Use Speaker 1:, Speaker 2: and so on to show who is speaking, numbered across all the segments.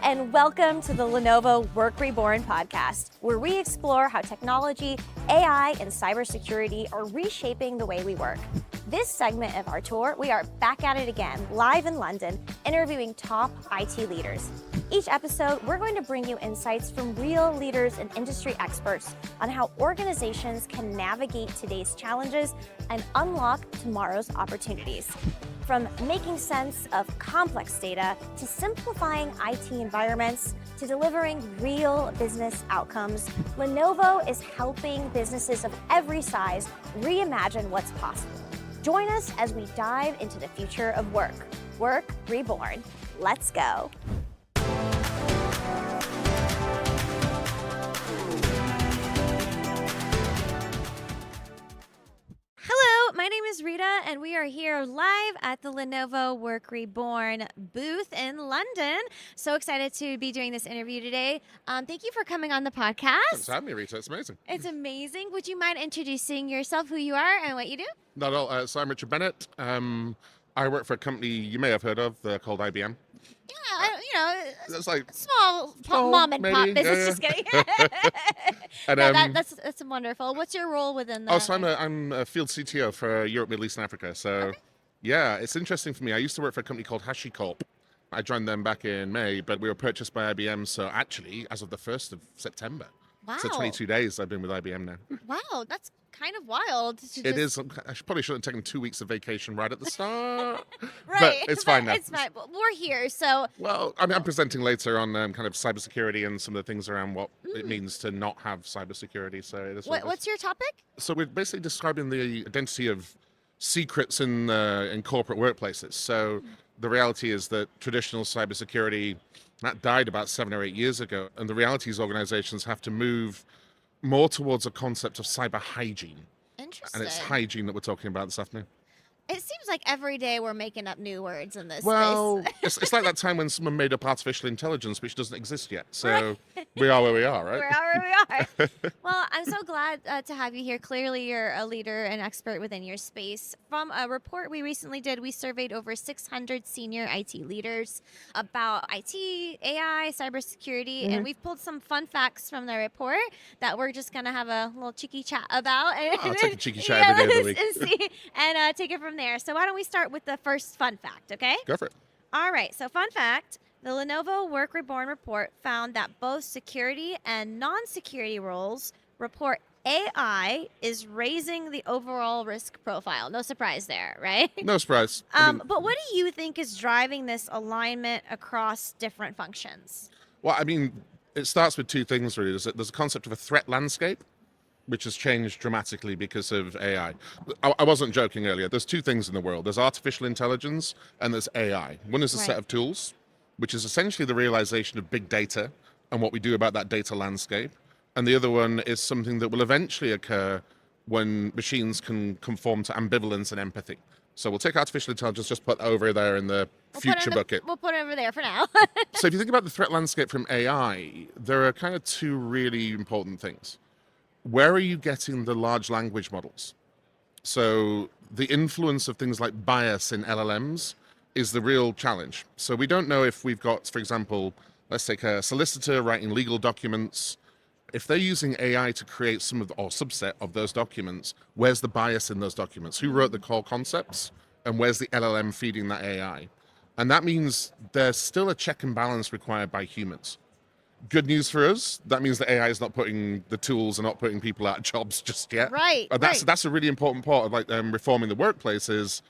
Speaker 1: and welcome to the Lenovo Work Reborn podcast, where we explore how technology, AI, and cybersecurity are reshaping the way we work. This segment of our tour, we are back at it again, live in London, interviewing top IT leaders. Each episode, we're going to bring you insights from real leaders and industry experts on how organizations can navigate today's challenges and unlock tomorrow's opportunities. From making sense of complex data, to simplifying IT environments, to delivering real business outcomes, Lenovo is helping businesses of every size reimagine what's possible. Join us as we dive into the future of work. Work Reborn. Let's go. Hello, my name is Rita, and we are here live at the Lenovo Work Reborn booth in London. So excited to be doing this interview today. Thank you for coming on the podcast.
Speaker 2: Thanks for having me, Rita. It's amazing.
Speaker 1: It's amazing. Would you mind introducing yourself, who you are, and what you do?
Speaker 2: Not at all. So I'm Richard Bennett. I work for a company you may have heard of called IBM.
Speaker 1: Yeah,
Speaker 2: It's like
Speaker 1: small mom and pop
Speaker 2: maybe,
Speaker 1: business.
Speaker 2: yeah.
Speaker 1: Just kidding.
Speaker 2: And,
Speaker 1: No, that's wonderful. What's your role within that?
Speaker 2: so I'm a field CTO for Europe, Middle East, and Africa. So
Speaker 1: Okay.
Speaker 2: yeah, it's interesting for me. I used to work for a company called Hygiene. I joined them back in May, but we were purchased by IBM. So actually, as of the 1st of September,
Speaker 1: Wow.
Speaker 2: so 22 days I've been with IBM now.
Speaker 1: Wow, that's kind of wild.
Speaker 2: It is. I probably should have taken 2 weeks of vacation right at the start.
Speaker 1: Right.
Speaker 2: But it's fine now.
Speaker 1: It's fine. Well, we're here, so
Speaker 2: Well, I mean, I'm presenting later on kind of cybersecurity and some of the things around what it means to not have cybersecurity. So it is
Speaker 1: what's your topic?
Speaker 2: So we're basically describing the identity of secrets in corporate workplaces. So the reality is that traditional cybersecurity that died about 7 or 8 years ago, and the reality is organizations have to move more towards a concept of cyber hygiene,
Speaker 1: Interesting.
Speaker 2: and it's hygiene that we're talking about this afternoon.
Speaker 1: It seems like every day we're making up new words in this
Speaker 2: Well,
Speaker 1: space.
Speaker 2: it's like that time when someone made up artificial intelligence, which doesn't exist yet. So
Speaker 1: Right.
Speaker 2: we are where we are, right?
Speaker 1: We're where we are. Well, I'm so glad to have you here. Clearly, you're a leader and expert within your space. From a report we recently did, we surveyed over 600 senior IT leaders about IT, AI, cybersecurity, and we've pulled some fun facts from the report that we're just going to have a little cheeky chat about.
Speaker 2: I'll take a cheeky chat every day of the week.
Speaker 1: And take it from there. So why don't we start with the first fun fact, okay?
Speaker 2: Go for it.
Speaker 1: All right, so fun fact, the Lenovo Work Reborn report found that both security and non-security roles report AI is raising the overall risk profile. No surprise there, right?
Speaker 2: No surprise. I mean,
Speaker 1: But what do you think is driving this alignment across different functions?
Speaker 2: well, I mean, it starts with two things, really. There's a concept of a threat landscape, which has changed dramatically because of AI. I wasn't joking earlier. There's two things in the world. There's artificial intelligence and there's AI. One is a set
Speaker 1: Right.
Speaker 2: of tools, which is essentially the realization of big data and what we do about that data landscape. And the other one is something that will eventually occur when machines can conform to ambivalence and empathy. So we'll take artificial intelligence, just put over there in the future bucket.
Speaker 1: We'll put it over there for now.
Speaker 2: So if you think about the threat landscape from AI, there are kind of two really important things. Where are you getting the large language models? So the influence of things like bias in LLMs is the real challenge. So we don't know if we've got, for example, let's take a solicitor writing legal documents. If they're using AI to create some of or subset of those documents, where's the bias in those documents? Who wrote the core concepts? And where's the LLM feeding that AI? And that means there's still a check and balance required by humans. Good news for us, that means that AI is not putting the tools and not putting people out of jobs just yet.
Speaker 1: Right,
Speaker 2: That's a really important part of reforming the workplace is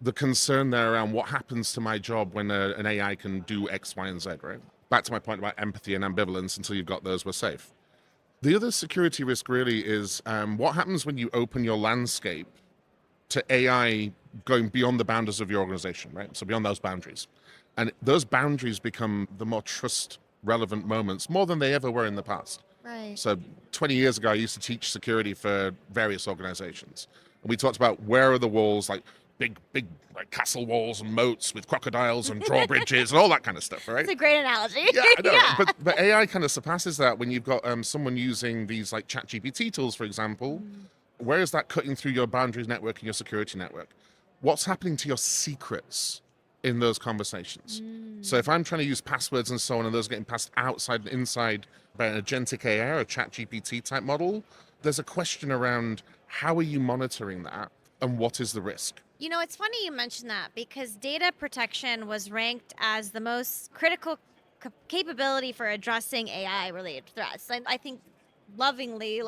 Speaker 2: the concern there around what happens to my job when an AI can do X, Y, and Z, right? Back to my point about empathy and ambivalence, until you've got those, we're safe. The other security risk really is what happens when you open your landscape to AI going beyond the boundaries of your organization, right? So beyond those boundaries. And those boundaries become the more trust relevant moments, more than they ever were in the past.
Speaker 1: Right.
Speaker 2: So 20 years ago, I used to teach security for various organizations. And we talked about where are the walls, like big like castle walls and moats with crocodiles and drawbridges and all that kind of stuff, right?
Speaker 1: It's a great analogy.
Speaker 2: Yeah, I know.
Speaker 1: Yeah.
Speaker 2: But AI kind of surpasses that when you've got someone using these like ChatGPT tools, for example. Where is that cutting through your boundaries network and your security network? What's happening to your secrets in those conversations. So if I'm trying to use passwords and so on, and those are getting passed outside and inside by an agentic AI or a chat GPT type model, there's a question around how are you monitoring that and what is the risk?
Speaker 1: You know, it's funny you mentioned that because data protection was ranked as the most critical capability for addressing AI related threats. And I think lovingly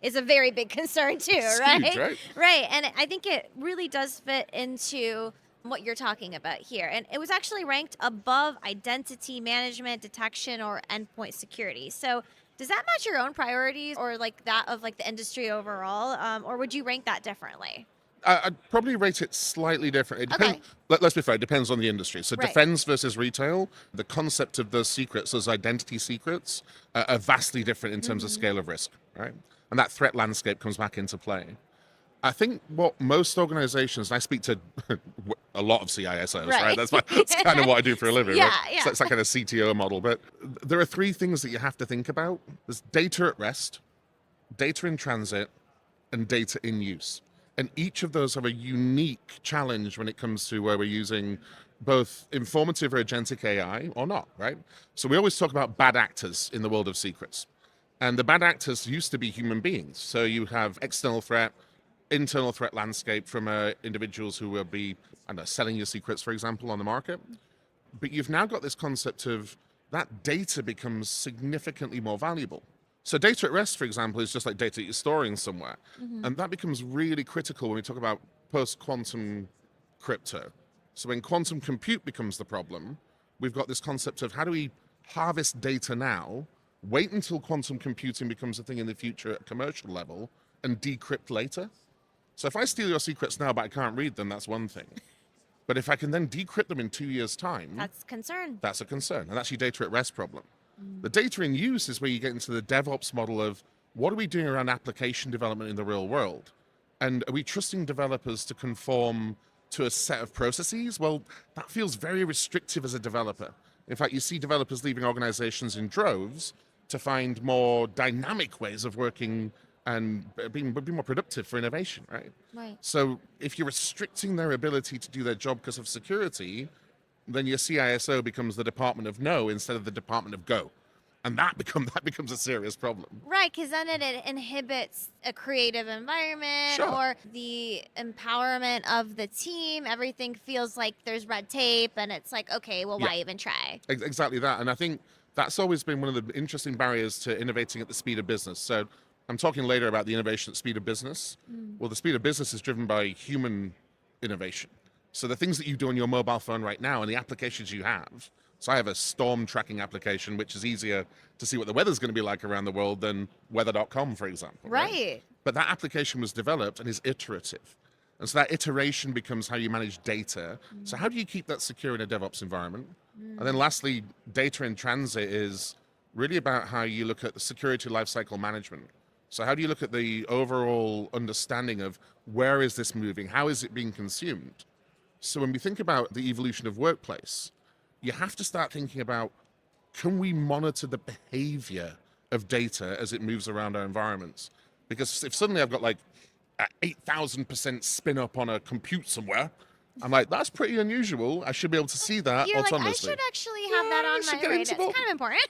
Speaker 1: is a very big concern too,
Speaker 2: It's
Speaker 1: right?
Speaker 2: huge, right?
Speaker 1: Right. And I think it really does fit into what you're talking about here. And it was actually ranked above identity management, detection, or endpoint security. So does that match your own priorities or that of the industry overall? Or would you rank that differently?
Speaker 2: I'd probably rate it slightly different. It depends.
Speaker 1: Okay.
Speaker 2: Let's be fair. It depends on the industry. So
Speaker 1: Right.
Speaker 2: defense versus retail, the concept of those secrets, those identity secrets, are vastly different in terms of scale of risk, right? And that threat landscape comes back into play. I think what most organizations, and I speak to a lot of CISOs, right? That's kind of what I do for a living,
Speaker 1: Yeah,
Speaker 2: right?
Speaker 1: yeah.
Speaker 2: So it's that kind of CTO model. But there are three things that you have to think about. There's data at rest, data in transit, and data in use. And each of those have a unique challenge when it comes to where we're using both informative or agentic AI or not, right? So we always talk about bad actors in the world of secrets. And the bad actors used to be human beings. So you have external threat, internal threat landscape from individuals who will be, I don't know, selling your secrets, for example, on the market. But you've now got this concept of that data becomes significantly more valuable. So data at rest, for example, is just like data you're storing somewhere. And that becomes really critical when we talk about post-quantum crypto. So when quantum compute becomes the problem, we've got this concept of how do we harvest data now, wait until quantum computing becomes a thing in the future at a commercial level, and decrypt later. So if I steal your secrets now but I can't read them, that's one thing. But if I can then decrypt them in 2 years' time,
Speaker 1: That's a concern.
Speaker 2: that's a concern. And that's your data at rest problem. The data in use is where you get into the DevOps model of what are we doing around application development in the real world? And are we trusting developers to conform to a set of processes? Well, that feels very restrictive as a developer. In fact, you see developers leaving organizations in droves to find more dynamic ways of working and being more productive for innovation, right?
Speaker 1: Right.
Speaker 2: So if you're restricting their ability to do their job because of security, then your CISO becomes the department of no instead of the department of go. And that becomes a serious problem.
Speaker 1: Right, because then it inhibits a creative environment
Speaker 2: Sure.
Speaker 1: or the empowerment of the team. Everything feels like there's red tape, and it's like, okay, well, why
Speaker 2: Yeah.
Speaker 1: even try?
Speaker 2: Exactly that. And I think that's always been one of the interesting barriers to innovating at the speed of business. So I'm talking later about the innovation at speed of business. Well, the speed of business is driven by human innovation. So the things that you do on your mobile phone right now and the applications you have. So I have a storm tracking application, which is easier to see what the weather's going to be like around the world than weather.com, for example.
Speaker 1: Right.
Speaker 2: But that application was developed and is iterative. And so that iteration becomes how you manage data. So how do you keep that secure in a DevOps environment? And then lastly, data in transit is really about how you look at the security lifecycle management. So how do you look at the overall understanding of where is this moving? How is it being consumed? So when we think about the evolution of workplace, you have to start thinking about, can we monitor the behavior of data as it moves around our environments? Because if suddenly I've got like 8,000% spin up on a compute somewhere, I'm like, that's pretty unusual. I should be able to see that
Speaker 1: You're like, I
Speaker 2: autonomously.
Speaker 1: should actually have that
Speaker 2: Yeah,
Speaker 1: on
Speaker 2: you should
Speaker 1: my
Speaker 2: get
Speaker 1: radar.
Speaker 2: into
Speaker 1: It's kind of important.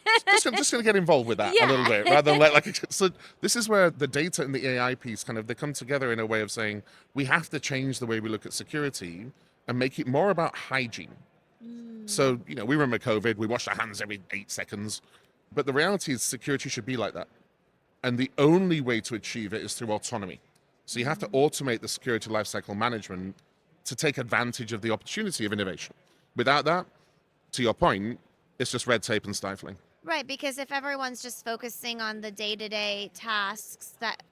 Speaker 2: just going to get involved with that a little bit rather than so this is where the data and the AI piece they come together in a way of saying we have to change the way we look at security and make it more about hygiene. So, we remember COVID, we washed our hands every 8 seconds, but the reality is security should be like that. And the only way to achieve it is through autonomy. So you have to automate the security lifecycle management to take advantage of the opportunity of innovation. Without that, to your point, it's just red tape and stifling.
Speaker 1: Right, because if everyone's just focusing on the day-to-day tasks that,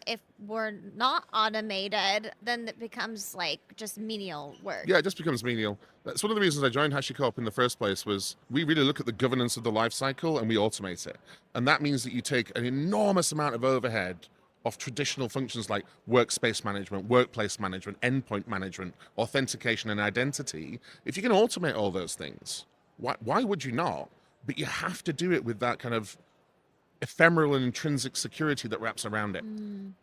Speaker 1: if we're not automated, then it becomes like just menial work.
Speaker 2: Yeah, it just becomes menial. That's one of the reasons I joined HashiCorp in the first place was we really look at the governance of the life cycle and we automate it. And that means that you take an enormous amount of overhead off traditional functions like workspace management, workplace management, endpoint management, authentication and identity. If you can automate all those things, why would you not? But you have to do it with that kind of ephemeral and intrinsic security that wraps around it.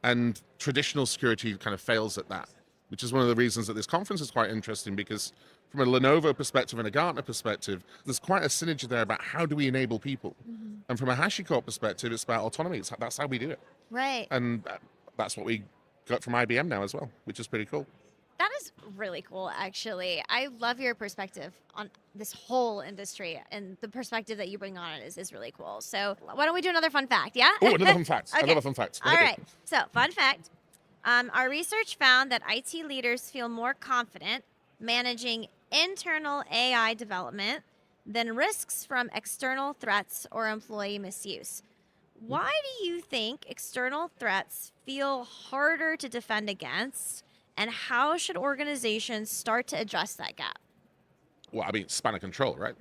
Speaker 2: And traditional security kind of fails at that, which is one of the reasons that this conference is quite interesting because from a Lenovo perspective and a Gartner perspective, there's quite a synergy there about how do we enable people. And from a HashiCorp perspective, it's about autonomy. That's how we do it.
Speaker 1: Right.
Speaker 2: And that's what we got from IBM now as well, which is pretty cool.
Speaker 1: That is really cool, actually. I love your perspective on this whole industry, and the perspective that you bring on it is really cool. So why don't we do another fun fact, yeah?
Speaker 2: Oh, another fun fact.
Speaker 1: Okay.
Speaker 2: Another fun fact.
Speaker 1: All right. So, fun fact. Our research found that IT leaders feel more confident managing internal AI development than risks from external threats or employee misuse. Why do you think external threats feel harder to defend against? And how should organizations start to address that gap?
Speaker 2: Well, I mean, span of control, right?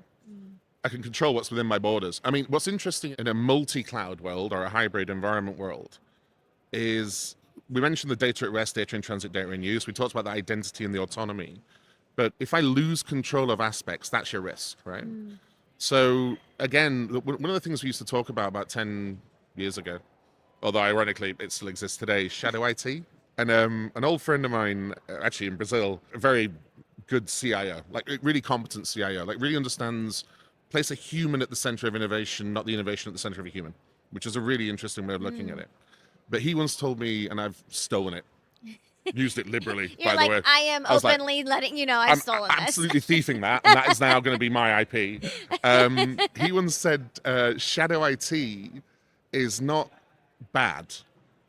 Speaker 2: I can control what's within my borders. I mean, what's interesting in a multi-cloud world or a hybrid environment world is we mentioned the data at rest, data in transit, data in use. We talked about the identity and the autonomy. But if I lose control of aspects, that's your risk, right? So again, one of the things we used to talk about 10 years ago, although ironically it still exists today, shadow IT. And an old friend of mine, actually in Brazil, a very good CIO, like really competent CIO, like really understands, place a human at the center of innovation, not the innovation at the center of a human, which is a really interesting way of looking at it. But he once told me, and I've stolen it, used it liberally,
Speaker 1: You're
Speaker 2: by
Speaker 1: like,
Speaker 2: the way.
Speaker 1: I am
Speaker 2: I was like,
Speaker 1: openly letting you know I've
Speaker 2: I'm
Speaker 1: stolen this.
Speaker 2: absolutely thieving that, and that is now going to be my IP. He once said, shadow IT is not bad.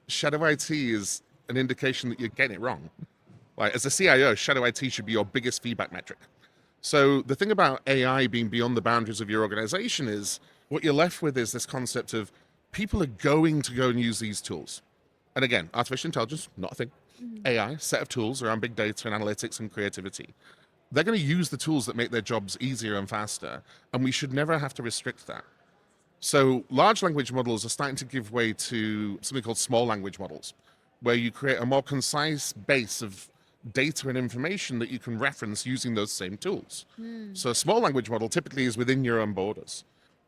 Speaker 2: Shadow IT is an indication that you're getting it wrong. Like, as a CIO, shadow IT should be your biggest feedback metric. So the thing about AI being beyond the boundaries of your organization is what you're left with is this concept of people are going to go and use these tools. And again, artificial intelligence, not a thing. AI, set of tools around big data and analytics and creativity. They're going to use the tools that make their jobs easier and faster, and we should never have to restrict that. So large language models are starting to give way to something called small language models, where you create a more concise base of data and information that you can reference using those same tools. So a small language model typically is within your own borders.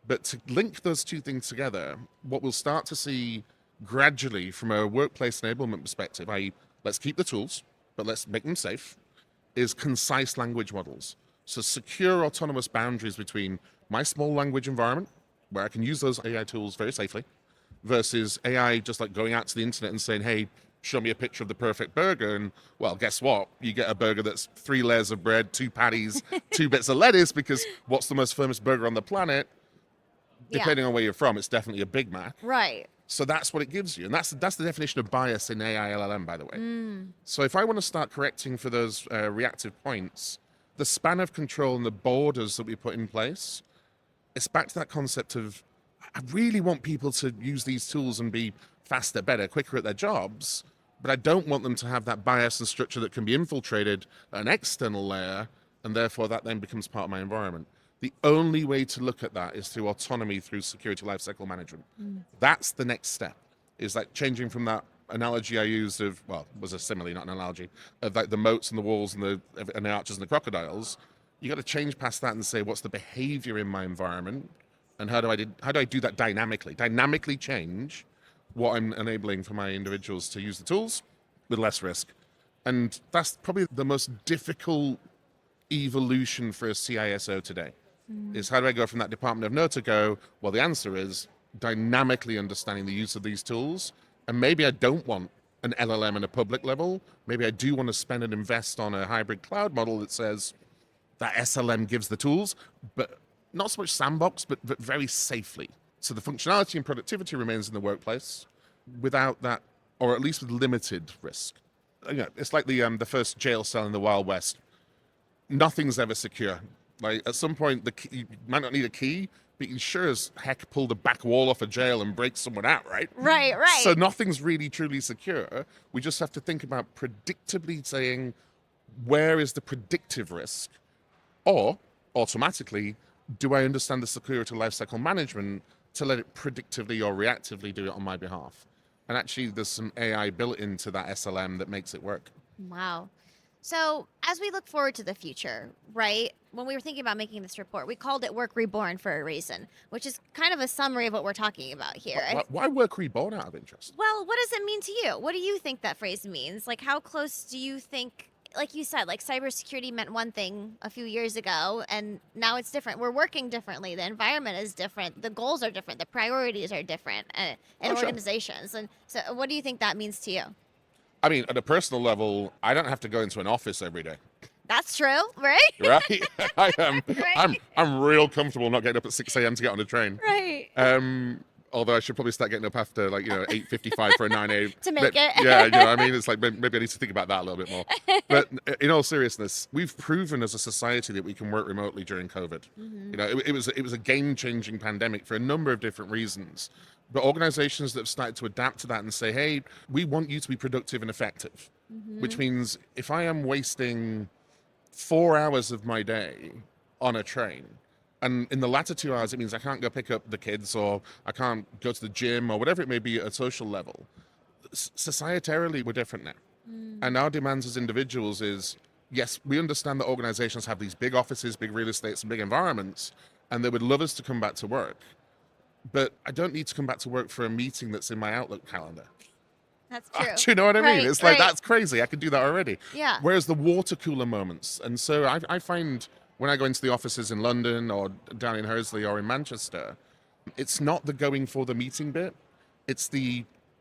Speaker 2: But to link those two things together, what we'll start to see gradually from a workplace enablement perspective, i.e., let's keep the tools, but let's make them safe, is concise language models. So secure autonomous boundaries between my small language environment, where I can use those AI tools very safely, versus AI just like going out to the internet and saying, hey, show me a picture of the perfect burger. And well, guess what? You get a burger that's 3 layers of bread, 2 patties, 2 bits of lettuce, because what's the most famous burger on the planet? Depending on where you're from, it's definitely a Big Mac.
Speaker 1: Right.
Speaker 2: So that's what it gives you. And that's the definition of bias in AI LLM, by the way. So if I want to start correcting for those reactive points, the span of control and the borders that we put in place, it's back to that concept of, I really want people to use these tools and be faster, better, quicker at their jobs, but I don't want them to have that bias and structure that can be infiltrated at an external layer, and therefore that then becomes part of my environment. The only way to look at that is through autonomy, through security lifecycle management. That's the next step, is like changing from that analogy I used of, well, it was a simile, not an analogy, of like the moats and the walls and the arches and the crocodiles. You got to change past that and say, what's the behavior in my environment, and how do I do that dynamically? Dynamically change what I'm enabling for my individuals to use the tools with less risk. And that's probably the most difficult evolution for a CISO today, is how do I go from that Department of No to go, well, the answer is dynamically understanding the use of these tools. And maybe I don't want an LLM in a public level. Maybe I do want to spend and invest on a hybrid cloud model that says that SLM gives the tools, but not so much sandbox, but very safely. So the functionality and productivity remains in the workplace without that, or at least with limited risk. You know, it's like the first jail cell in the Wild West. Nothing's ever secure. Like at some point, you might not need a key, but you can sure as heck pull the back wall off a jail and break someone out, right?
Speaker 1: Right.
Speaker 2: So nothing's really truly secure. We just have to think about predictably saying, where is the predictive risk? Or automatically, do I understand the security lifecycle management to let it predictively or reactively do it on my behalf? And actually, there's some AI built into that SLM that makes it work.
Speaker 1: Wow. So as we look forward to the future, right, when we were thinking about making this report, we called it Work Reborn for a reason, which is kind of a summary of what we're talking about here.
Speaker 2: Why Work Reborn out of interest?
Speaker 1: Well, what does it mean to you? What do you think that phrase means? Like, how close do you think like you said, like cybersecurity meant one thing a few years ago, and now it's different. We're working differently. The environment is different. The goals are different. The priorities are different in organizations. And so what do you think that means to you?
Speaker 2: I mean, at a personal level, I don't have to go into an office every day.
Speaker 1: That's true, right?
Speaker 2: Right? I am.
Speaker 1: Right.
Speaker 2: I'm real comfortable not getting up at 6 a.m. to get on a train.
Speaker 1: Right.
Speaker 2: Although I should probably start getting up after 8:55 for a 9 a.m.
Speaker 1: To make it.
Speaker 2: Yeah, I mean, it's like maybe I need to think about that a little bit more. But in all seriousness, we've proven as a society that we can work remotely during COVID. It was a game-changing pandemic for a number of different reasons. But organizations that have started to adapt to that and say, hey, we want you to be productive and effective, which means if I am wasting 4 hours of my day on a train, and in the latter 2 hours, it means I can't go pick up the kids, or I can't go to the gym, or whatever it may be at a social level. Societarily, we're different now. And our demands as individuals is, yes, we understand that organizations have these big offices, big real estates, and big environments, and they would love us to come back to work. But I don't need to come back to work for a meeting that's in my Outlook calendar.
Speaker 1: That's true.
Speaker 2: Do you know what I mean? It's like,
Speaker 1: right.
Speaker 2: that's crazy. I could do that already.
Speaker 1: Yeah.
Speaker 2: Whereas the water cooler moments, and so I find when I go into the offices in London or down in Hursley or in Manchester, it's not the going for the meeting bit. It's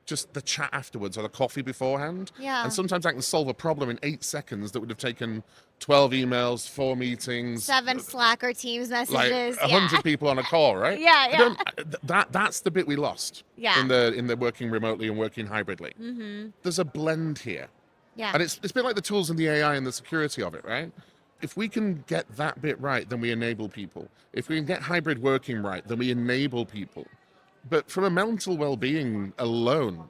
Speaker 2: just the chat afterwards or the coffee beforehand.
Speaker 1: Yeah.
Speaker 2: And sometimes I can solve a problem in 8 seconds that would have taken 12 emails, 4 meetings,
Speaker 1: 7 Slack or Teams messages.
Speaker 2: like 100 people on a call, right?
Speaker 1: Yeah.
Speaker 2: That's the bit we lost.
Speaker 1: Yeah.
Speaker 2: In the working remotely and working hybridly. There's a blend here.
Speaker 1: Yeah.
Speaker 2: And it's a bit like the tools and the AI and the security of it, right? If we can get that bit right, then we enable people. If we can get hybrid working right, then we enable people. But from a mental well-being alone,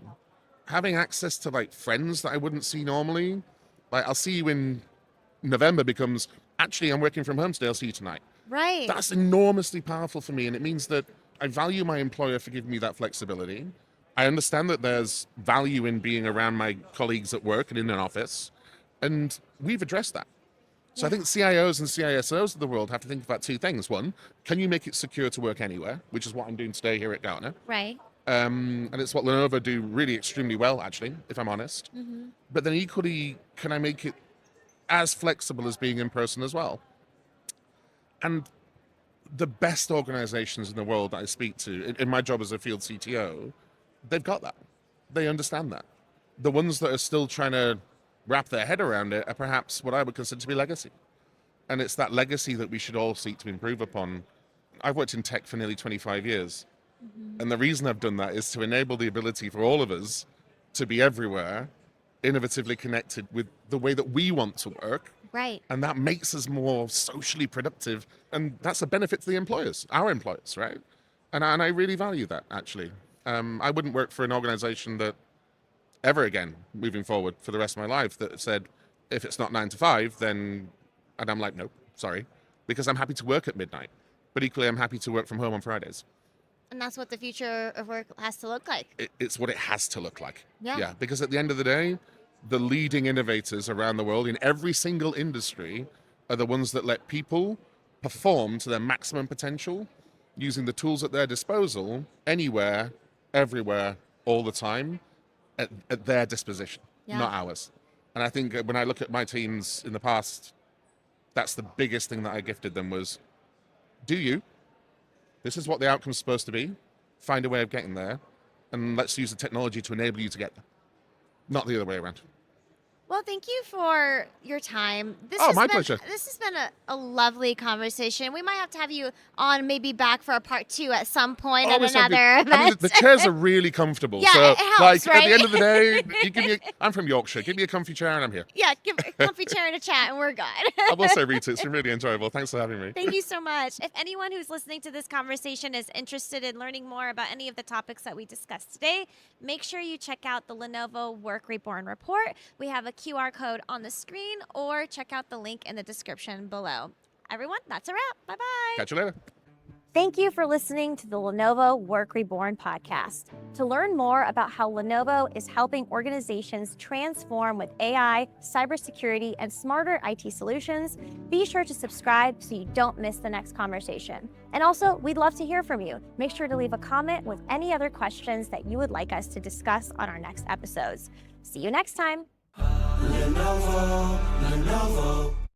Speaker 2: having access to friends that I wouldn't see normally, I'll see you in November becomes, actually, I'm working from home today, I'll see you tonight.
Speaker 1: Right.
Speaker 2: That's enormously powerful for me, and it means that I value my employer for giving me that flexibility. I understand that there's value in being around my colleagues at work and in an office, and we've addressed that. So I think CIOs and CISOs of the world have to think about 2 things. One, can you make it secure to work anywhere, which is what I'm doing today here at Gartner.
Speaker 1: Right.
Speaker 2: And it's what Lenovo do really extremely well, actually, if I'm honest. But then equally, can I make it as flexible as being in person as well? And the best organizations in the world that I speak to, in my job as a field CTO, they've got that. They understand that. The ones that are still trying to wrap their head around it are perhaps what I would consider to be legacy. And it's that legacy that we should all seek to improve upon. I've worked in tech for nearly 25 years. And the reason I've done that is to enable the ability for all of us to be everywhere, innovatively connected with the way that we want to work.
Speaker 1: Right.
Speaker 2: And that makes us more socially productive. And that's a benefit to the employers, our employers, right? And I really value that, actually. I wouldn't work for an organization that ever again, moving forward for the rest of my life, that said, if it's not 9 to 5, then, and I'm like, no, sorry, because I'm happy to work at midnight. But equally, I'm happy to work from home on Fridays.
Speaker 1: And that's what the future of work has to look like.
Speaker 2: It's what it has to look like.
Speaker 1: Yeah.
Speaker 2: Because at the end of the day, the leading innovators around the world in every single industry are the ones that let people perform to their maximum potential using the tools at their disposal anywhere, everywhere, all the time at their disposition, not ours. And I think when I look at my teams in the past, that's the biggest thing that I gifted them was, do you? This is what the outcome's supposed to be. Find a way of getting there, and let's use the technology to enable you to get there. Not the other way around.
Speaker 1: Well, thank you for your time.
Speaker 2: My pleasure.
Speaker 1: This has been a lovely conversation. We might have to have you on maybe back for a part 2 at some point at another event.
Speaker 2: I mean, the chairs are really comfortable.
Speaker 1: Yeah,
Speaker 2: so,
Speaker 1: it helps, right?
Speaker 2: At the end of the day, I'm from Yorkshire. Give me a comfy chair and I'm here.
Speaker 1: Yeah, give a comfy chair and a chat and we're good.
Speaker 2: I will say, Rita, it's been really enjoyable. Thanks for having me.
Speaker 1: Thank you so much. If anyone who's listening to this conversation is interested in learning more about any of the topics that we discussed today, make sure you check out the Lenovo Work Reborn report. We have a QR code on the screen, or check out the link in the description below. Everyone, that's a wrap. Bye-bye.
Speaker 2: Catch you later.
Speaker 1: Thank you for listening to the Lenovo Work Reborn podcast. To learn more about how Lenovo is helping organizations transform with AI, cybersecurity, and smarter IT solutions, be sure to subscribe so you don't miss the next conversation. And also, we'd love to hear from you. Make sure to leave a comment with any other questions that you would like us to discuss on our next episodes. See you next time.
Speaker 3: Lenovo.